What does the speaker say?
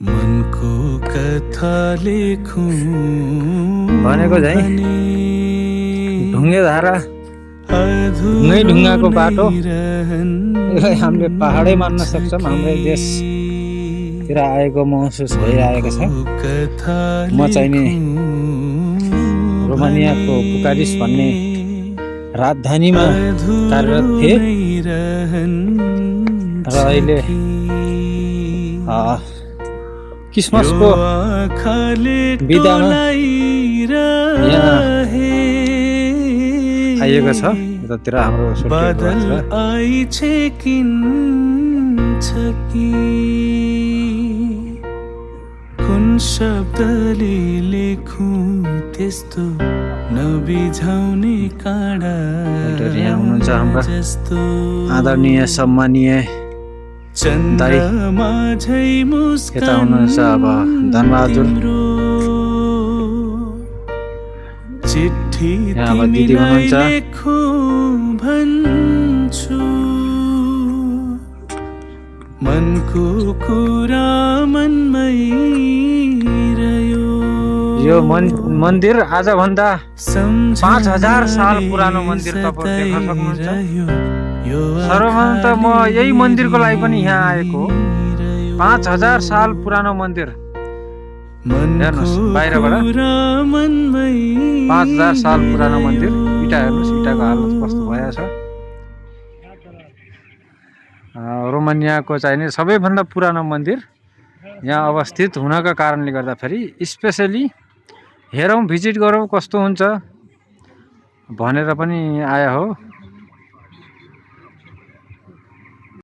मनको कथा लेखौं भनेको झै ढुङ्गे धारा ढुङ्गै ढुङ्गाको बाटो यसलाई हामीले पहाडै मान्न सक्छौँ। हाम्रै देशतिर आएको महसुस भइरहेको छ। म चाहिँ नि रोमानियाको बुकारेस्ट भन्ने राजधानीमा कार्यरत थिएँ र अहिले क्रिसमसको बिदामा यहाँ आइएको छ। यतातिर हाम्रो कुन शब्दले लेखौं त्यस्तो नबिझाउने काँडा हुनुहुन्छ हाम्रा आदरणीय सम्मानीय चन्द्रमा झै मुस्कान यता हुनुहुन्छ अब धनबहादुर चिट्ठी यहाँ अब दिदी हुनुहुन्छ। भन्छु मनको कुरा मनमै रह्यो। यो मन्दिर आजभन्दा 5000 साल पुरानो मन्दिर तपाईहरु देख्न सक्नुहुन्छ। सर्वप्रथम त म यही मन्दिरको लागि पनि यहाँ आएको हो। 5000 साल पुरानो मन्दिर हेर्नुहोस्, बाहिरबाट 5000 साल पुरानो मन्दिर। इँटा हेर्नुहोस्, इँटाको हालत कस्तो भएको छ। रोमानियाको चाहिँ नि सबैभन्दा पुरानो मन्दिर यहाँ अवस्थित हुनका कारणले गर्दाखेरि स्पेसली हेरौँ, भिजिट गरौँ कस्तो हुन्छ भनेर पनि आया हो।